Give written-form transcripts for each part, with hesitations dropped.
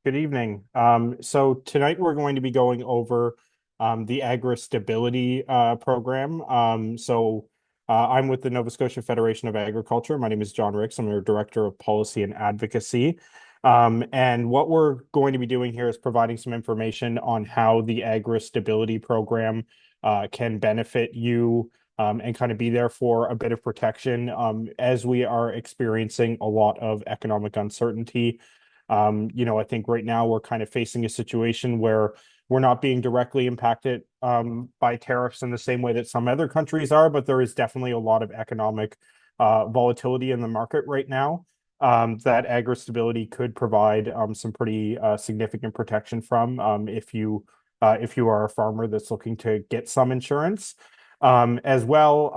Good evening. So tonight we're going to be going over the AgriStability program. I'm with the Nova Scotia Federation of Agriculture. My name is John Ricks. I'm their Director of Policy and Advocacy. And what we're going to be doing here is providing some information on how the AgriStability program can benefit you and kind of be there for a bit of protection as we are experiencing a lot of economic uncertainty. I think right now we're kind of facing a situation where we're not being directly impacted by tariffs in the same way that some other countries are, but there is definitely a lot of economic volatility in the market right now that AgriStability could provide some pretty significant protection from if you are a farmer that's looking to get some insurance. As well,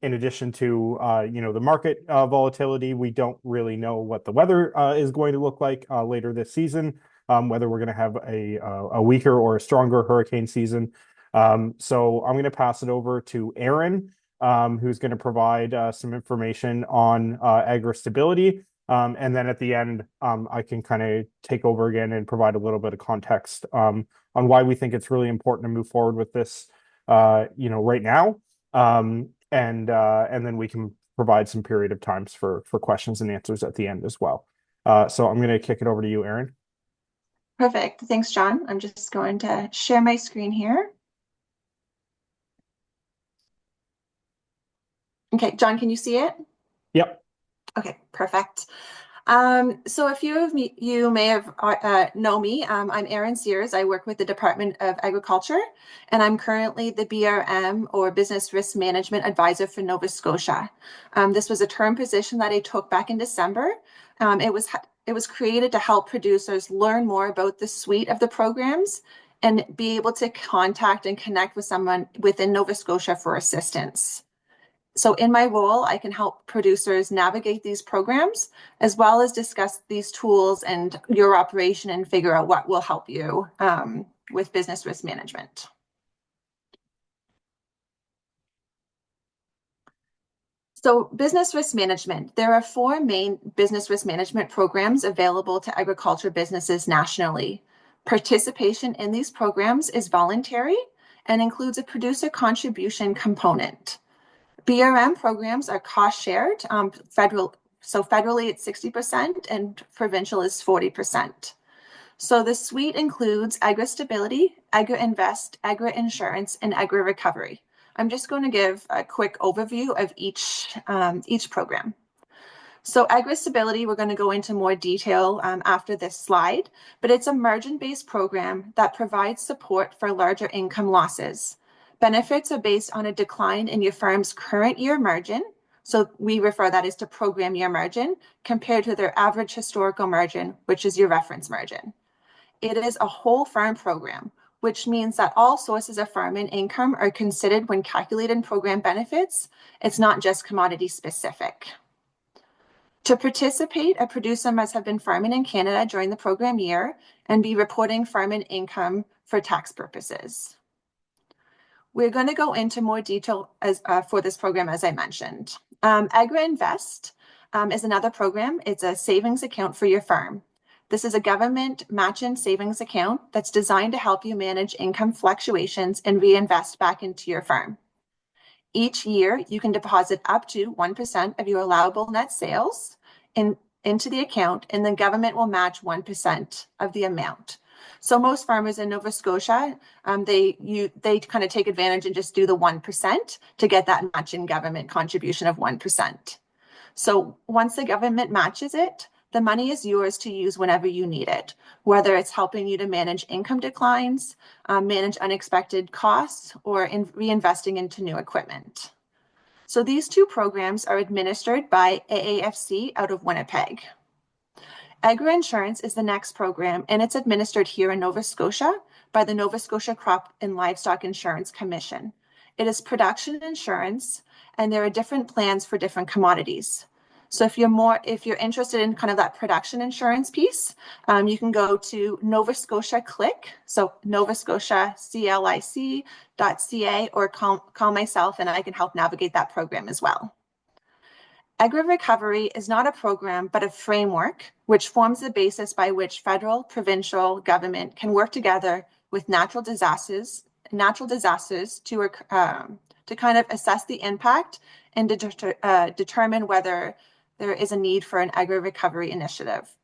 in addition to the market volatility, we don't really know what the weather is going to look like later this season, whether we're going to have a weaker or a stronger hurricane season. So I'm going to pass it over to Aaron, who's going to provide some information on AgriStability. And then at the end, I can kind of take over again and provide a little bit of context on why we think it's really important to move forward with this right now. And then we can provide some period of times for questions and answers at the end as well. So I'm going to kick it over to you, Aaron. Perfect. Thanks, John. I'm just going to share my screen here. Okay, John, can you see it? Yep. Okay, perfect. So a few of you may have know me. I'm Erin Sears. I work with the Department of Agriculture, and I'm currently the BRM or Business Risk Management Advisor for Nova Scotia. This was a term position that I took back in December. It was created to help producers learn more about the suite of the programs and be able to contact and connect with someone within Nova Scotia for assistance. So in my role, I can help producers navigate these programs, as well as discuss these tools and your operation and figure out what will help you with business risk management. So business risk management, there are 4 main business risk management programs available to agriculture businesses nationally. Participation in these programs is voluntary and includes a producer contribution component. BRM programs are cost shared, federally it's 60% and provincial is 40%. So the suite includes AgriStability, AgriInvest, AgriInsurance, and AgriRecovery. I'm just going to give a quick overview of each program. So AgriStability, we're going to go into more detail after this slide, but it's a margin-based program that provides support for larger income losses. Benefits are based on a decline in your firm's current year margin. So we refer that as to program year margin compared to their average historical margin, which is your reference margin. It is a whole farm program, which means that all sources of farming income are considered when calculating program benefits. It's not just commodity specific. To participate, a producer must have been farming in Canada during the program year and be reporting farming income for tax purposes. We're going to go into more detail for this program, as I mentioned. AgriInvest is another program. It's a savings account for your farm. This is a government matching savings account that's designed to help you manage income fluctuations and reinvest back into your farm. Each year, you can deposit up to 1% of your allowable net sales into the account, and the government will match 1% of the amount. So most farmers in Nova Scotia, they kind of take advantage and just do the 1% to get that matching government contribution of 1%. So once the government matches it, the money is yours to use whenever you need it, whether it's helping you to manage income declines, manage unexpected costs, or reinvesting into new equipment. So these 2 programs are administered by AAFC out of Winnipeg. AgriInsurance is the next program, and it's administered here in Nova Scotia by the Nova Scotia Crop and Livestock Insurance Commission. It is production insurance, and there are different plans for different commodities. So if you're interested in kind of that production insurance piece, you can go to Nova Scotia Click, so novascotiaclic.ca, or call myself and I can help navigate that program as well. Agri-recovery is not a program, but a framework which forms the basis by which federal, provincial government can work together with natural disasters to kind of assess the impact and determine whether there is a need for an agri-recovery initiative.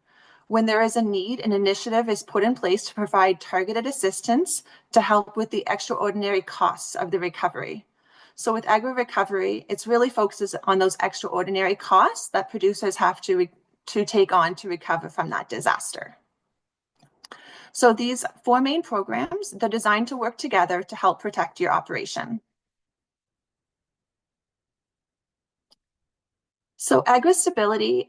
When there is a need, an initiative is put in place to provide targeted assistance to help with the extraordinary costs of the recovery. So with agri-recovery, it's really focuses on those extraordinary costs that producers have to take on to recover from that disaster. So these 4 main programs, they're designed to work together to help protect your operation. So AgriStability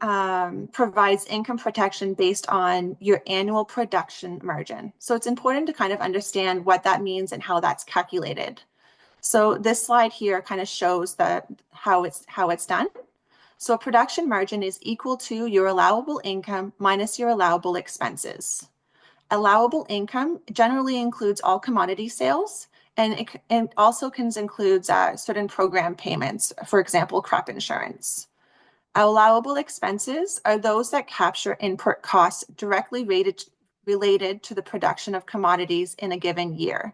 provides income protection based on your annual production margin. So it's important to kind of understand what that means and how that's calculated. So this slide here kind of shows how it's done. So a production margin is equal to your allowable income minus your allowable expenses. Allowable income generally includes all commodity sales, and it also includes certain program payments, for example, crop insurance. Allowable expenses are those that capture input costs directly related to the production of commodities in a given year.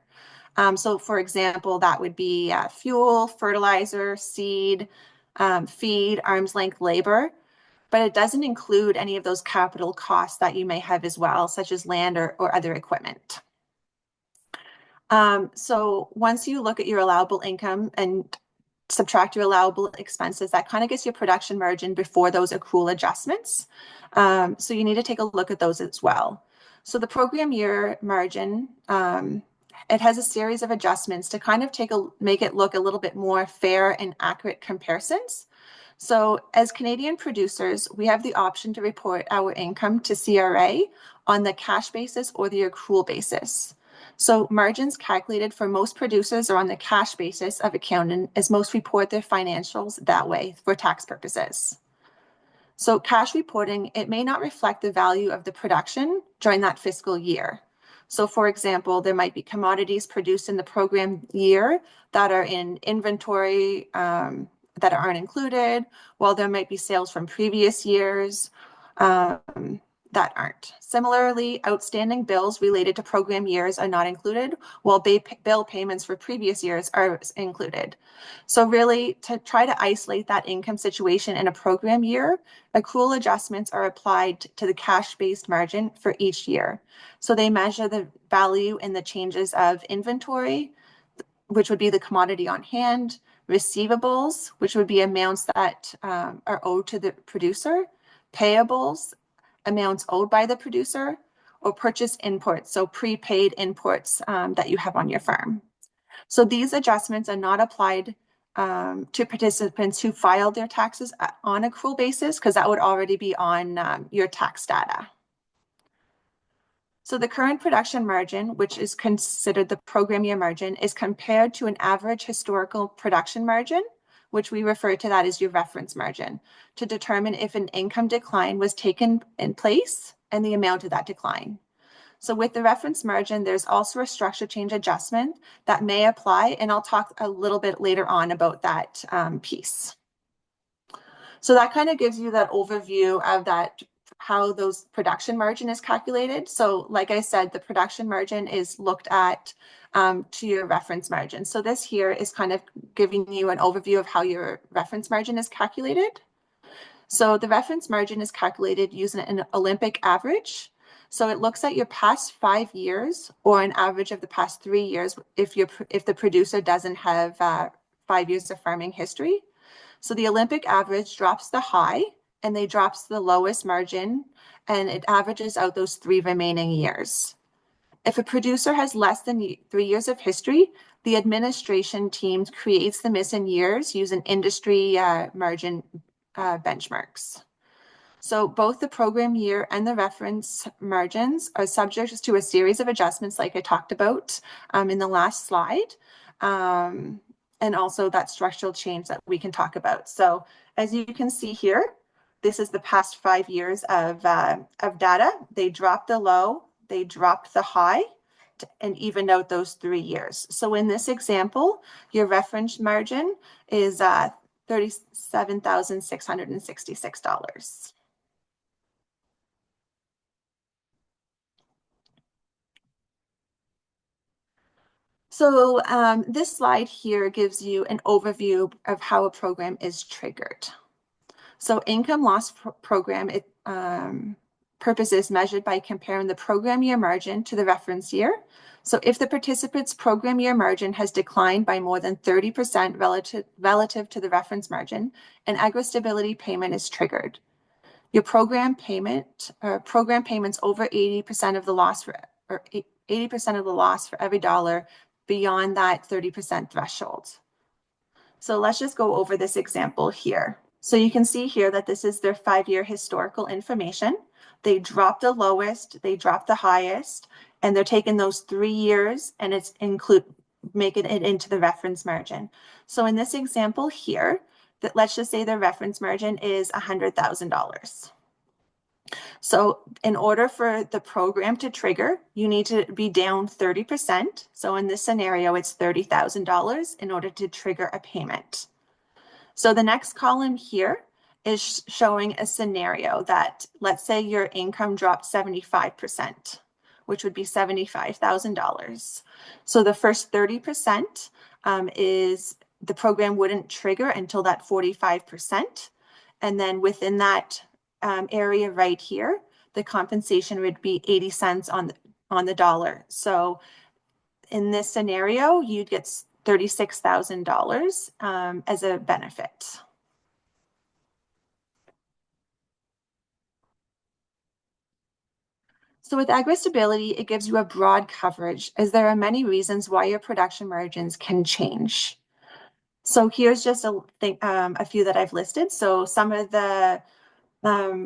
So for example, that would be fuel, fertilizer, seed, feed, arm's length labor, but it doesn't include any of those capital costs that you may have as well, such as land or other equipment. So once you look at your allowable income and subtract your allowable expenses, that kind of gets your production margin before those accrual adjustments. So you need to take a look at those as well. So the program year margin, it has a series of adjustments to kind of make it look a little bit more fair and accurate comparisons. So as Canadian producers, we have the option to report our income to CRA on the cash basis or the accrual basis. So margins calculated for most producers are on the cash basis of accounting, as most report their financials that way for tax purposes. So cash reporting, it may not reflect the value of the production during that fiscal year. So for example, there might be commodities produced in the program year that are in inventory that aren't included, while there might be sales from previous years that aren't. Similarly, outstanding bills related to program years are not included, while bill payments for previous years are included. So really, to try to isolate that income situation in a program year, accrual adjustments are applied to the cash-based margin for each year. So they measure the value in the changes of inventory, which would be the commodity on hand, receivables, which would be amounts that are owed to the producer, payables, amounts owed by the producer, or purchase imports, so prepaid imports that you have on your farm. So these adjustments are not applied to participants who filed their taxes on accrual basis, because that would already be on your tax data. So the current production margin, which is considered the program year margin, is compared to an average historical production margin, which we refer to that as your reference margin, to determine if an income decline was taken in place and the amount of that decline. So with the reference margin, there's also a structure change adjustment that may apply, and I'll talk a little bit later on about that piece. So that kind of gives you that overview of that, how those production margin is calculated. So like I said, the production margin is looked at to your reference margin. So this here is kind of giving you an overview of how your reference margin is calculated. So the reference margin is calculated using an Olympic average. So it looks at your past 5 years or an average of the past 3 years if the producer doesn't have 5 years of farming history. So the Olympic average drops the high and they drops the lowest margin, and it averages out those 3 remaining years. If a producer has less than 3 years of history, the administration team creates the missing years using industry margin benchmarks. So both the program year and the reference margins are subject to a series of adjustments like I talked about in the last slide. And also that structural change that we can talk about. So as you can see here, this is the past 5 years of data. They dropped the low, they dropped the high, and evened out those 3 years. So in this example, your reference margin is $37,666. So this slide here gives you an overview of how a program is triggered. So income loss program purpose is measured by comparing the program year margin to the reference year. So if the participant's program year margin has declined by more than 30% relative to the reference margin, an AgriStability payment is triggered. Your program payments over 80% of the loss for 80% of the loss for every dollar beyond that 30% threshold. So let's just go over this example here. So you can see here that this is their 5-year historical information. They dropped the lowest, they dropped the highest, and they're taking those 3 years and it's making it into the reference margin. So in this example here, that let's just say the reference margin is $100,000. So in order for the program to trigger, you need to be down 30%. So in this scenario, it's $30,000 in order to trigger a payment. So the next column here is showing a scenario that, let's say your income dropped 75%, which would be $75,000. So the first 30% is the program wouldn't trigger until that 45%. And then within that area right here, the compensation would be 80 cents on the dollar. So in this scenario, you'd get $36,000 as a benefit. So with AgriStability, it gives you a broad coverage as there are many reasons why your production margins can change. So here's just a few that I've listed. So some of the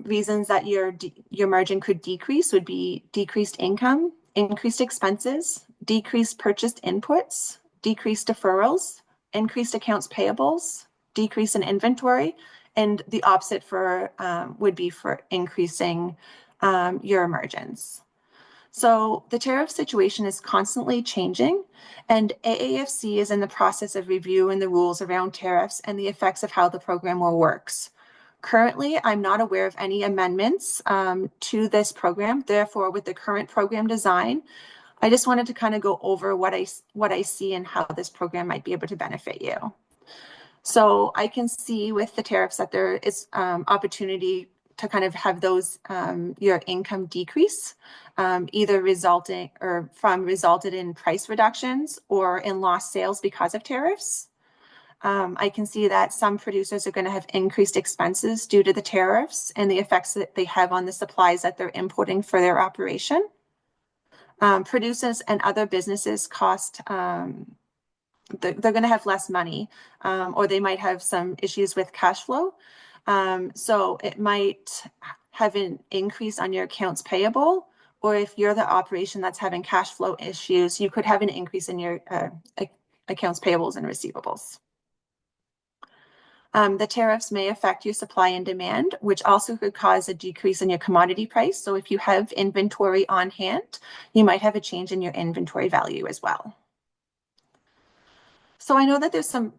reasons that your margin could decrease would be decreased income, increased expenses, decreased purchased inputs, decreased deferrals, increased accounts payables, decrease in inventory, and the opposite for would be for increasing your margins. So the tariff situation is constantly changing, and AAFC is in the process of reviewing the rules around tariffs and the effects of how the program will works. Currently, I'm not aware of any amendments to this program. Therefore, with the current program design, I just wanted to kind of go over what I see and how this program might be able to benefit you. So I can see with the tariffs that there is opportunity to kind of have those your income decrease, either resulted in price reductions or in lost sales because of tariffs. I can see that some producers are going to have increased expenses due to the tariffs and the effects that they have on the supplies that they're importing for their operation. Producers and other businesses they're going to have less money, or they might have some issues with cash flow. So it might have an increase on your accounts payable, or if you're the operation that's having cash flow issues, you could have an increase in your accounts payables and receivables. The tariffs may affect your supply and demand, which also could cause a decrease in your commodity price. So if you have inventory on hand, you might have a change in your inventory value as well. So I know that there's some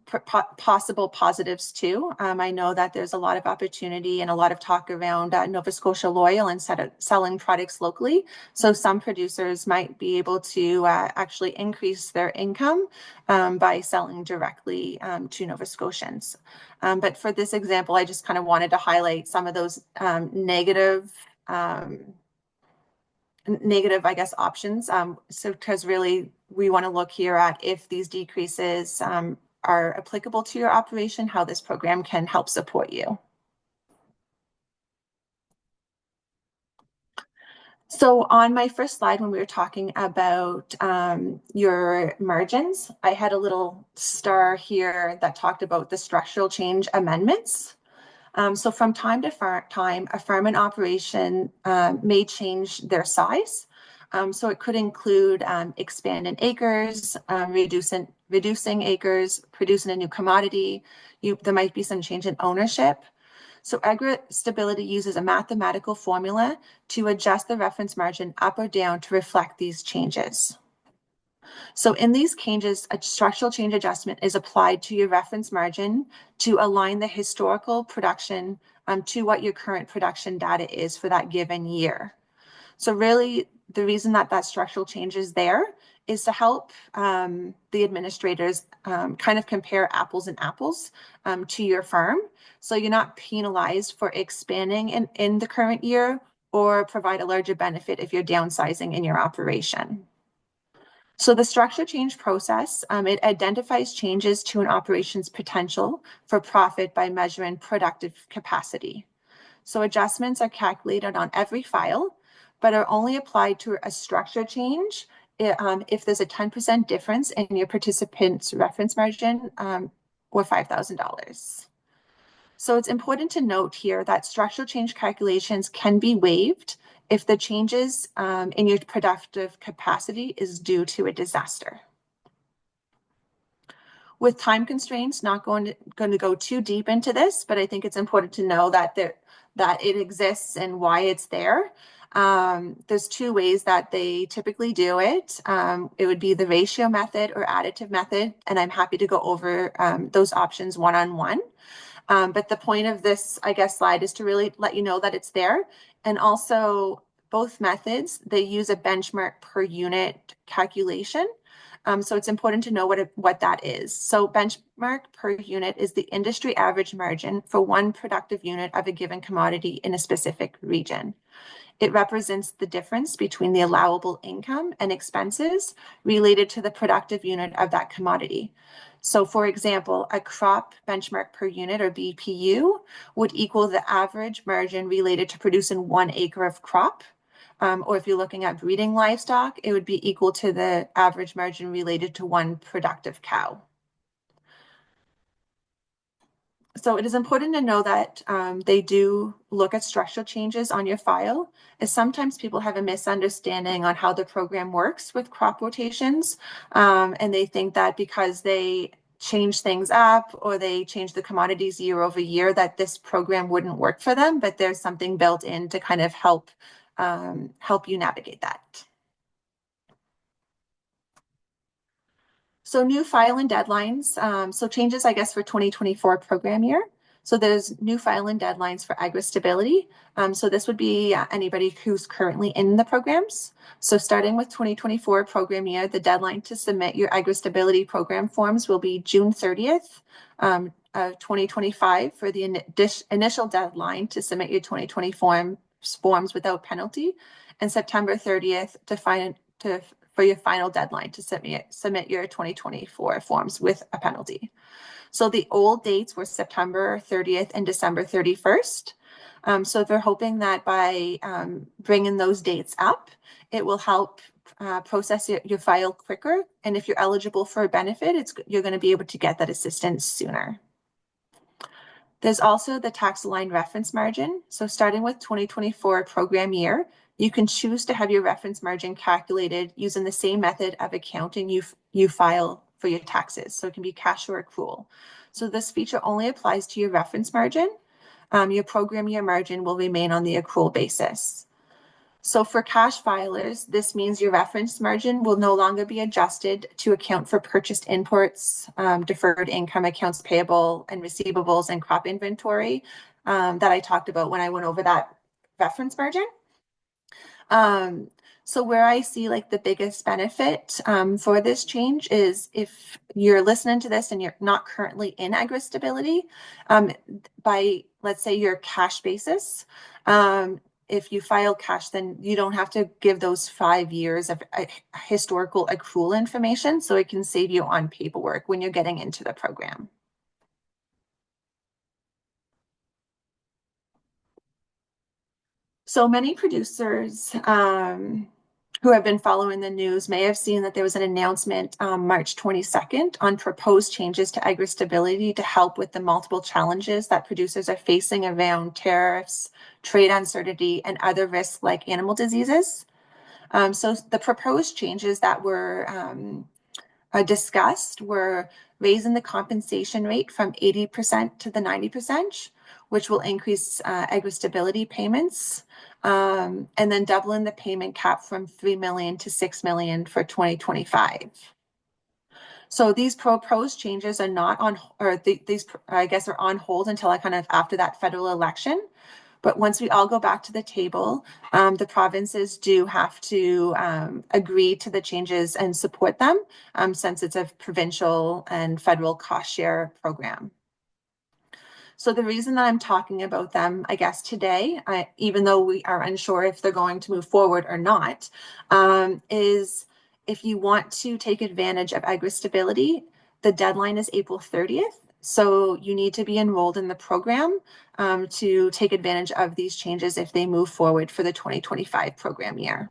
possible positives too. I know that there's a lot of opportunity and a lot of talk around Nova Scotia Loyal and selling products locally. So some producers might be able to actually increase their income by selling directly to Nova Scotians. But for this example, I just kind of wanted to highlight some of those negative, I guess, options. So because really we want to look here at if these decreases are applicable to your operation, how this program can help support you. So on my first slide, when we were talking about your margins, I had a little star here that talked about the structural change amendments. So from time to time, a farm and operation may change their size. So it could include expanding acres, reducing acres, producing a new commodity. There might be some change in ownership. So AgriStability uses a mathematical formula to adjust the reference margin up or down to reflect these changes. So in these changes, a structural change adjustment is applied to your reference margin to align the historical production to what your current production data is for that given year. So really, the reason that that structural change is there is to help the administrators kind of compare apples and apples to your firm. So you're not penalized for expanding in the current year or provide a larger benefit if you're downsizing in your operation. So the structure change process, it identifies changes to an operation's potential for profit by measuring productive capacity. So adjustments are calculated on every file, but are only applied to a structure change if there's a 10% difference in your participant's reference margin or $5,000. So it's important to note here that structural change calculations can be waived if the changes in your productive capacity is due to a disaster. With time constraints, not going to go too deep into this, but I think it's important to know that it exists and why it's there. There's two ways that they typically do it. It would be the ratio method or additive method, and I'm happy to go over those options one-on-one. But the point of this, I guess, slide is to really let you know that it's there. And also, both methods, they use a benchmark per unit calculation. So it's important to know what that is. So benchmark per unit is the industry average margin for one productive unit of a given commodity in a specific region. It represents the difference between the allowable income and expenses related to the productive unit of that commodity. So for example, a crop benchmark per unit or BPU would equal the average margin related to producing 1 acre of crop. Or if you're looking at breeding livestock, it would be equal to the average margin related to 1 productive cow. So it is important to know that they do look at structural changes on your file, as sometimes people have a misunderstanding on how the program works with crop rotations. And they think that because they change things up or they change the commodities year over year, that this program wouldn't work for them, but there's something built in to kind of help you navigate that. So new file and deadlines. So changes, I guess, for 2024 program year. So there's new file and deadlines for AgriStability. So this would be anybody who's currently in the programs. So starting with 2024 program year, the deadline to submit your AgriStability program forms will be June 30th, 2025 for the initial deadline to submit your 2020 forms without penalty, and September 30th for your final deadline to submit your 2024 forms with a penalty. So the old dates were September 30th and December 31st. So they're hoping that by bringing those dates up, it will help process your file quicker. And if you're eligible for a benefit, you're going to be able to get that assistance sooner. There's also the tax-aligned reference margin. So starting with 2024 program year, you can choose to have your reference margin calculated using the same method of accounting you file for your taxes. So it can be cash or accrual. So this feature only applies to your reference margin. Your program year margin will remain on the accrual basis. So for cash filers, this means your reference margin will no longer be adjusted to account for purchased imports, deferred income, accounts payable and receivables, and crop inventory that I talked about when I went over that reference margin. So where I see like the biggest benefit for this change is if you're listening to this and you're not currently in AgriStability, by let's say your cash basis, if you file cash, then you don't have to give those 5 years of historical accrual information, so it can save you on paperwork when you're getting into the program. So many producers who have been following the news may have seen that there was an announcement March 22nd on proposed changes to AgriStability to help with the multiple challenges that producers are facing around tariffs, trade uncertainty, and other risks like animal diseases. So the proposed changes that were discussed were raising the compensation rate from 80% to the 90%. which will increase AgriStability payments, and then doubling the payment cap from 3 million to 6 million for 2025. So these proposed changes are not on, or these I guess are on hold until kind of after that federal election. But once we all go back to the table, the provinces do have to agree to the changes and support them, since it's a provincial and federal cost share program. So the reason that I'm talking about them, I guess today, even though we are unsure if they're going to move forward or not, is if you want to take advantage of AgriStability, the deadline is April 30th. So you need to be enrolled in the program to take advantage of these changes if they move forward for the 2025 program year.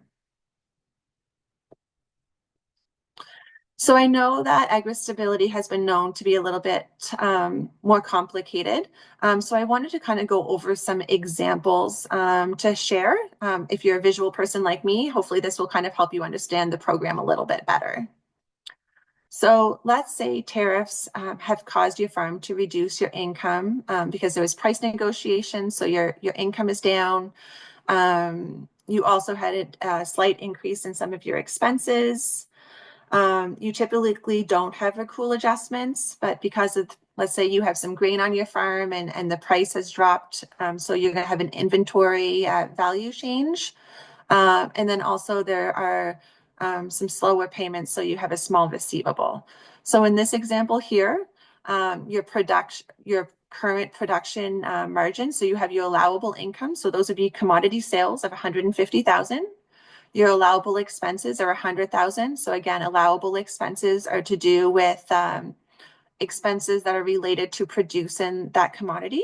So I know that AgriStability has been known to be a little bit more complicated. So I wanted to kind of go over some examples to share. If you're a visual person like me, hopefully this will kind of help you understand the program a little bit better. So let's say tariffs have caused your farm to reduce your income because there was price negotiation, so your income is down. You also had a slight increase in some of your expenses. You typically don't have accrual adjustments, but because of, let's say you have some grain on your farm and the price has dropped, so you're going to have an inventory value change. And then also there are some slower payments, so you have a small receivable. So in this example here, your current production margin, so you have your allowable income, so those would be commodity sales of 150,000. Your allowable expenses are 100,000. So again, allowable expenses are to do with expenses that are related to producing that commodity.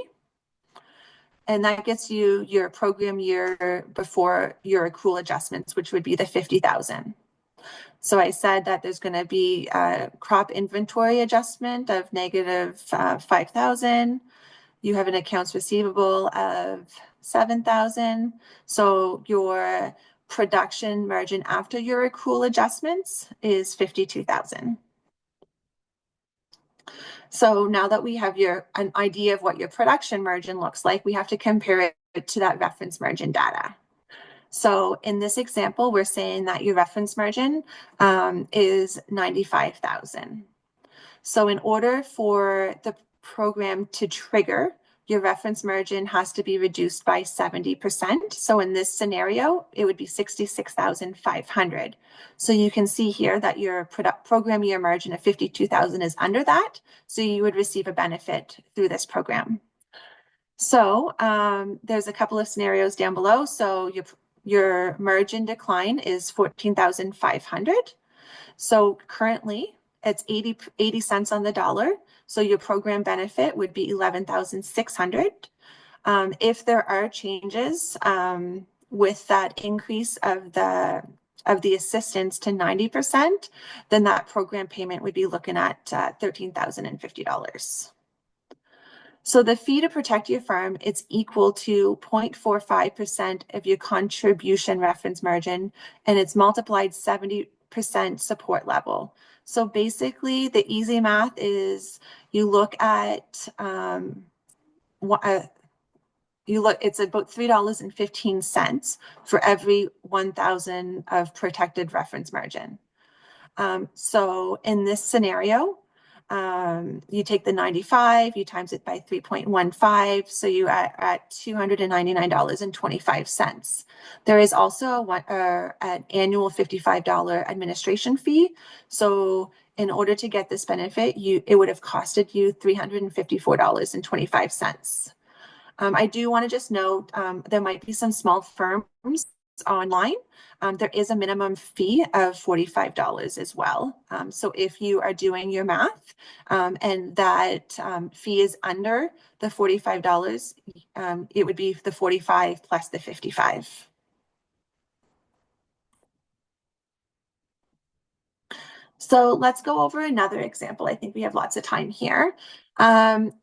And that gets you your program year before your accrual adjustments, which would be the 50,000. So I said that there's going to be a crop inventory adjustment of negative 5,000. You have an accounts receivable of 7,000. So your production margin after your accrual adjustments is 52,000. So now that we have an idea of what your production margin looks like, we have to compare it to that reference margin data. So in this example, we're saying that your reference margin is 95,000. So in order for the program to trigger, your reference margin has to be reduced by 70%. So in this scenario, it would be 66,500. So you can see here that your program year margin of 52,000 is under that. So you would receive a benefit through this program. So there's a couple of scenarios down below. So your margin decline is 14,500. So currently it's 80 cents on the dollar. So your program benefit would be 11,600. If there are changes with that increase of the assistance to 90%, then that program payment would be looking at $13,050. So the fee to protect your farm, it's equal to 0.45% of your contribution reference margin, and it's multiplied 70% support level. So basically the easy math is you look at it's about $3.15 for every 1,000 of protected reference margin. So in this scenario, you take the 95, you times it by 3.15, so you are at $299.25. There is also an annual $55 administration fee. So in order to get this benefit, it would have costed you $354.25. I do want to just note there might be some small firms online. There is a minimum fee of $45 as well. So if you are doing your math and that fee is under the $45, it would be the 45 plus the 55. So let's go over another example. I think we have lots of time here.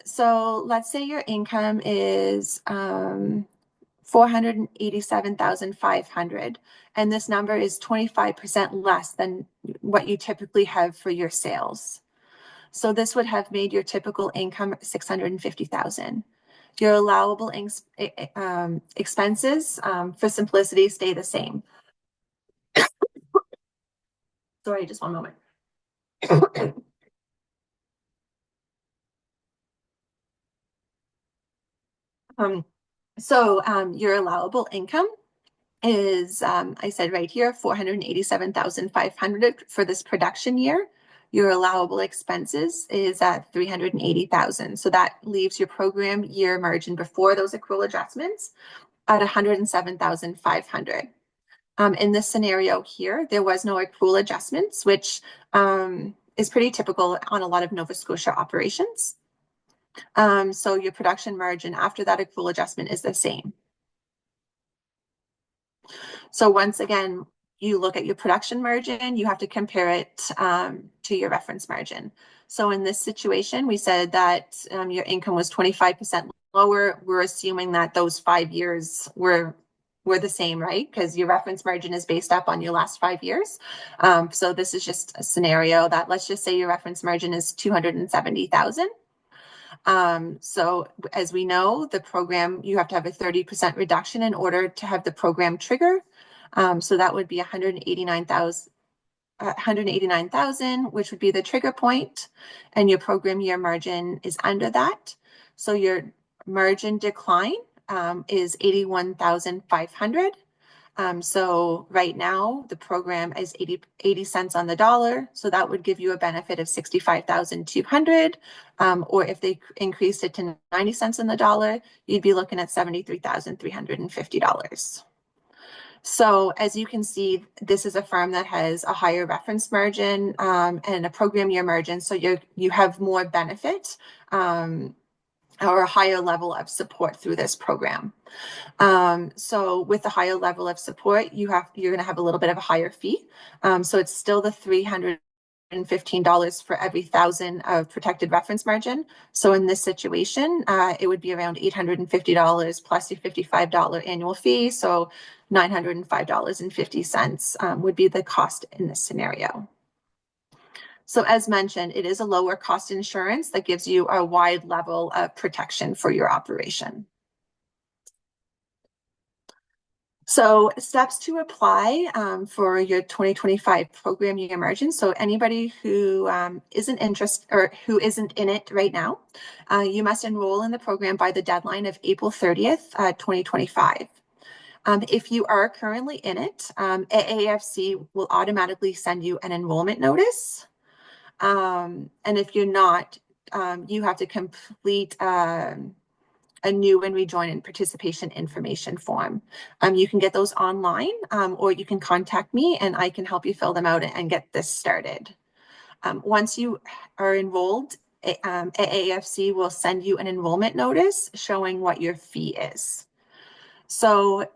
So let's say your income is 487,500, and this number is 25% less than what you typically have for your sales. So this would have made your typical income 650,000. Your allowable expenses, for simplicity, stay the same. Sorry, just one moment. Your allowable income is, I said right here, 487,500 for this production year. Your allowable expenses is at 380,000. So that leaves your program year margin before those accrual adjustments at 107,500. In this scenario here, there was no accrual adjustments, which is pretty typical on a lot of Nova Scotia operations. So your production margin after that accrual adjustment is the same. So once again, you look at your production margin, you have to compare it to your reference margin. So in this situation, we said that your income was 25% lower. We're assuming that those 5 years were the same, right? Because your reference margin is based up on your last 5 years. So this is just a scenario that, let's just say your reference margin is 270,000. So as we know, the program, you have to have a 30% reduction in order to have the program trigger. So that would be 189,000, which would be the trigger point, and your program year margin is under that. So your margin decline is 81,500. So right now the program is 80 cents on the dollar. So that would give you a benefit of 65,200. Or if they increased it to 90 cents on the dollar, you'd be looking at $73,350. So as you can see, this is a firm that has a higher reference margin and a program year margin. So you have more benefit or a higher level of support through this program. So with the higher level of support, you're going to have a little bit of a higher fee. So it's still the $315 for every 1,000 of protected reference margin. So in this situation, it would be around $850 plus your $55 annual fee. So $905.50 would be the cost in this scenario. So as mentioned, it is a lower cost insurance that gives you a wide level of protection for your operation. So steps to apply for your 2025 program year margin. So anybody who isn't interested or who isn't in it right now, you must enroll in the program by the deadline of April 30th, 2025. If you are currently in it, AAFC will automatically send you an enrollment notice. And if you're not, you have to complete a new and rejoin and participation information form. You can get those online or you can contact me and I can help you fill them out and get this started. Once you are enrolled, AAFC will send you an enrollment notice showing what your fee is. So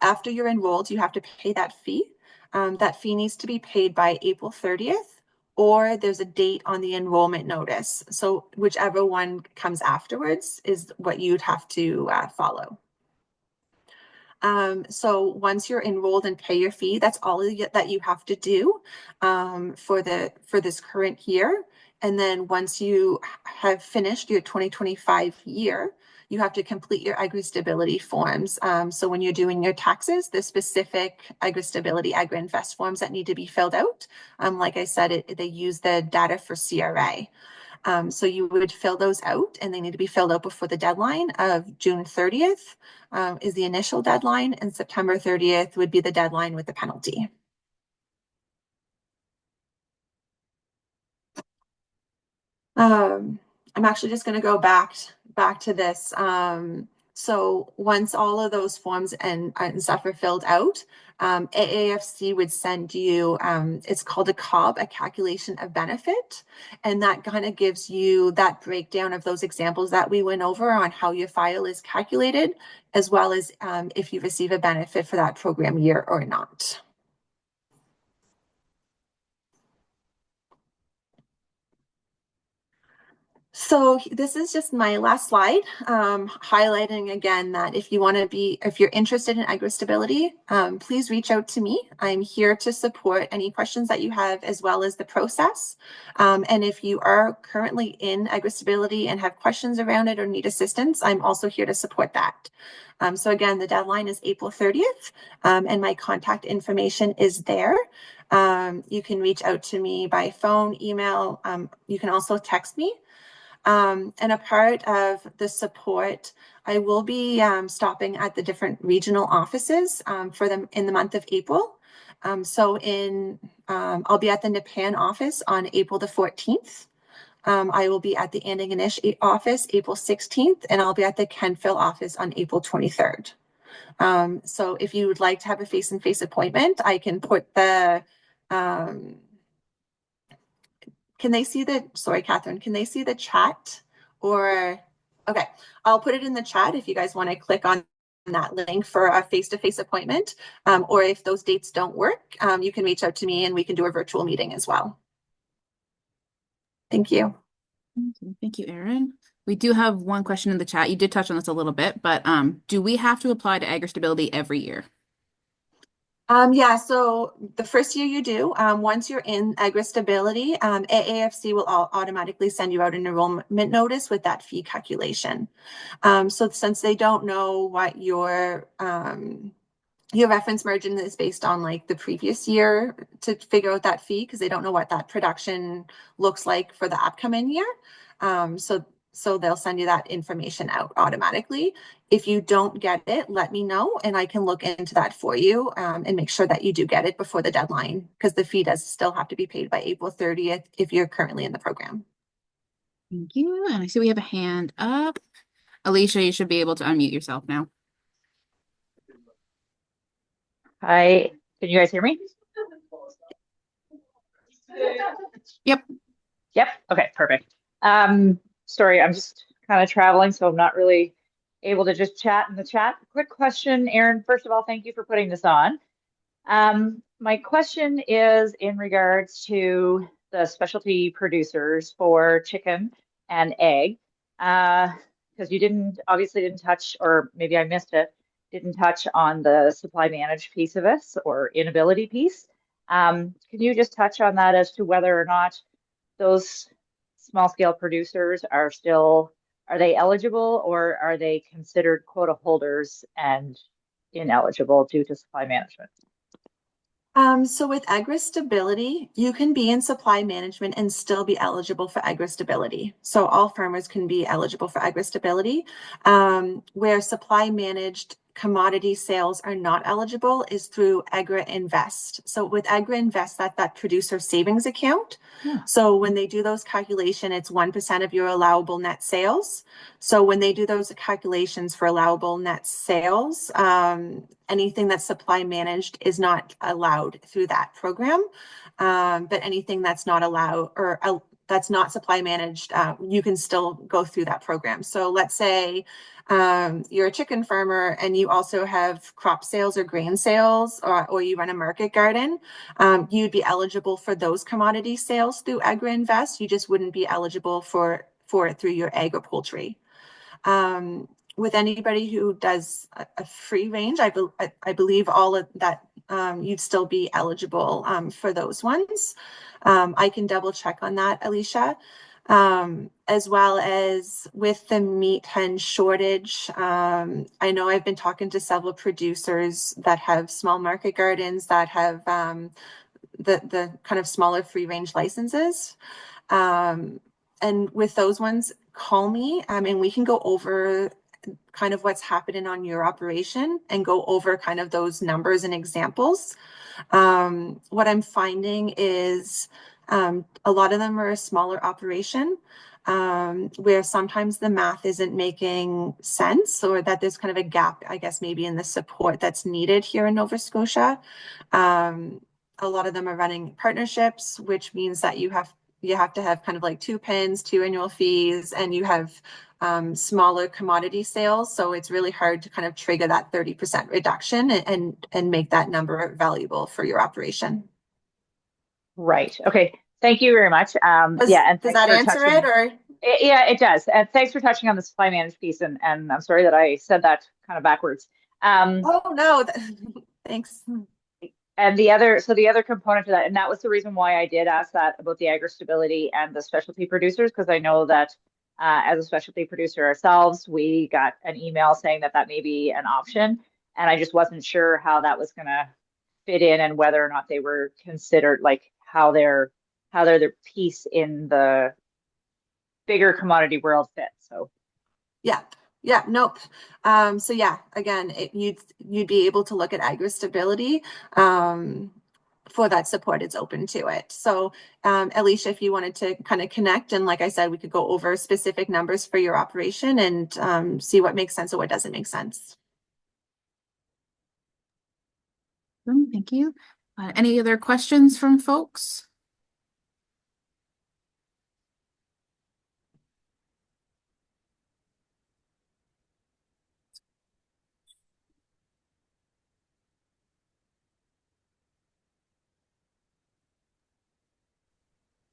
after you're enrolled, you have to pay that fee. That fee needs to be paid by April 30th, or there's a date on the enrollment notice. So whichever one comes afterwards is what you'd have to follow. So once you're enrolled and pay your fee, that's all that you have to do for this current year. And then once you have finished your 2025 year, you have to complete your AgriStability forms. So when you're doing your taxes, the specific AgriStability Agri-Invest forms that need to be filled out. Like I said, they use the data for CRA. So you would fill those out and they need to be filled out before the deadline of June 30th is the initial deadline, and September 30th would be the deadline with the penalty. I'm actually just going to go back to this. So once all of those forms and stuff are filled out, AAFC would send you, it's called a COB, a calculation of benefit. And that kind of gives you that breakdown of those examples that we went over on how your file is calculated, as well as if you receive a benefit for that program year or not. So this is just my last slide, highlighting again that if you're interested in AgriStability, please reach out to me. I'm here to support any questions that you have as well as the process. And if you are currently in AgriStability and have questions around it or need assistance, I'm also here to support that. So again, the deadline is April 30th, and my contact information is there. You can reach out to me by phone, email. You can also text me. And a part of the support, I will be stopping at the different regional offices for them in the month of April. I'll be at the Nepean office on April the 14th. I will be at the Antigonish office April 16th, and I'll be at the Kentville office on April 23rd. So if you would like to have a face-to-face appointment, I can put the can they see sorry, Catherine, can they see the chat? Or, okay, I'll put it in the chat if you guys want to click on that link for a face-to-face appointment. Or if those dates don't work, you can reach out to me and we can do a virtual meeting as well. Thank you. Thank you, Erin. We do have one question in the chat. You did touch on this a little bit, but do we have to apply to AgriStability every year? Yeah, so the first year you do, once you're in AgriStability, AAFC will automatically send you out an enrollment notice with that fee calculation. So since they don't know what your reference margin is based on like the previous year to figure out that fee, because they don't know what that production looks like for the upcoming year. So they'll send you that information out automatically. If you don't get it, let me know and I can look into that for you and make sure that you do get it before the deadline, because the fee does still have to be paid by April 30th if you're currently in the program. Thank you. And I see we have a hand up. Alicia, you should be able to unmute yourself now. Hi, can you guys hear me? Yep. Yep. Okay, perfect. Sorry, I'm just kind of traveling, so I'm not really able to just chat in the chat. Quick question, Erin. First of all, thank you for putting this on. My question is in regards to the specialty producers for chicken and egg, because you obviously didn't touch, or maybe I missed it, didn't touch on the supply managed piece of this or inability piece. Can you just touch on that as to whether or not those small scale producers are they eligible, or are they considered quota holders and ineligible due to supply management? So with AgriStability, you can be in supply management and still be eligible for AgriStability. So all farmers can be eligible for AgriStability. Where supply managed commodity sales are not eligible is through AgriInvest. So with AgriInvest, that producer savings account. Yeah. So when they do those calculations, it's 1% of your allowable net sales. So when they do those calculations for allowable net sales, anything that's supply managed is not allowed through that program. But anything that's not allowed or that's not supply managed, you can still go through that program. So let's say you're a chicken farmer and you also have crop sales or grain sales, or you run a market garden, you'd be eligible for those commodity sales through AgriInvest. You just wouldn't be eligible for it through your egg or poultry. With anybody who does a free range, I believe all of that, you'd still be eligible for those ones. I can double check on that, Alicia. As well as with the meat hen shortage. I know I've been talking to several producers that have small market gardens that have the kind of smaller free range licenses. And with those ones, call me and we can go over kind of what's happening on your operation and go over kind of those numbers and examples. What I'm finding is a lot of them are a smaller operation where sometimes the math isn't making sense, or that there's kind of a gap, I guess, maybe in the support that's needed here in Nova Scotia. A lot of them are running partnerships, which means that you have to have kind of like 2 pins, 2 annual fees, and you have smaller commodity sales. So it's really hard to kind of trigger that 30% reduction and make that number valuable for your operation. Right. Okay. Thank you very much. Yeah. And does that answer it, or? Yeah, it does. And thanks for touching on the supply managed piece. And I'm sorry that I said that kind of backwards. Oh, no, thanks. And the other component to that, and that was the reason why I did ask that about the AgriStability and the specialty producers, because I know that as a specialty producer ourselves, we got an email saying that that may be an option, and I just wasn't sure how that was going to fit in and whether or not they were considered, like how they're their piece in the bigger commodity world fit. So Yeah. Yeah, nope. So yeah, again, you'd be able to look at AgriStability for that support. It's open to it. So Alicia, if you wanted to kind of connect, and like I said, we could go over specific numbers for your operation and see what makes sense or what doesn't make sense. Thank you. Any other questions from folks?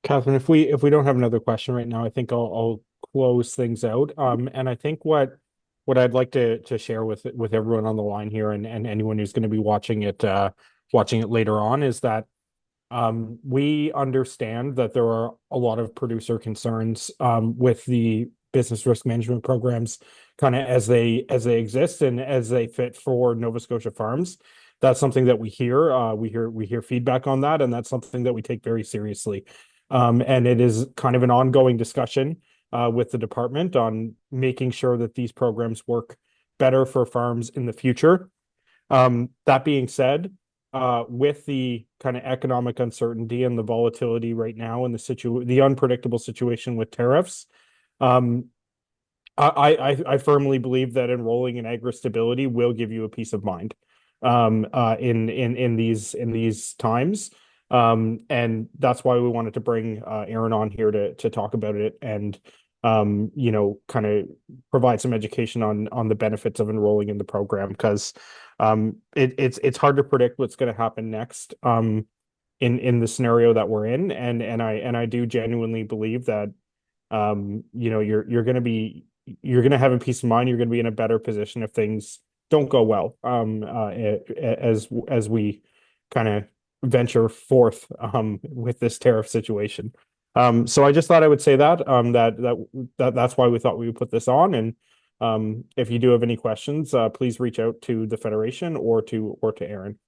Catherine, if we don't have another question right now, I think I'll close things out. And I think what I'd like to share with everyone on the line here and anyone who's going to be watching it later on is that we understand that there are a lot of producer concerns with the business risk management programs kind of as they exist and as they fit for Nova Scotia farms. That's something that we hear. We hear feedback on that, and that's something that we take very seriously. And it is kind of an ongoing discussion with the department on making sure that these programs work better for farms in the future. That being said, with the kind of economic uncertainty and the volatility right now and the unpredictable situation with tariffs, I firmly believe that enrolling in AgriStability will give you a peace of mind in these times. And that's why we wanted to bring Aaron on here to talk about it and kind of provide some education on the benefits of enrolling in the program, because it's hard to predict what's going to happen next in the scenario that we're in, and I do genuinely believe that you're going to have a peace of mind. You're going to be in a better position if things don't go well as we kind of venture forth with this tariff situation. So I just thought I would say that that's why we thought we would put this on. And if you do have any questions, please reach out to the Federation or to Aaron.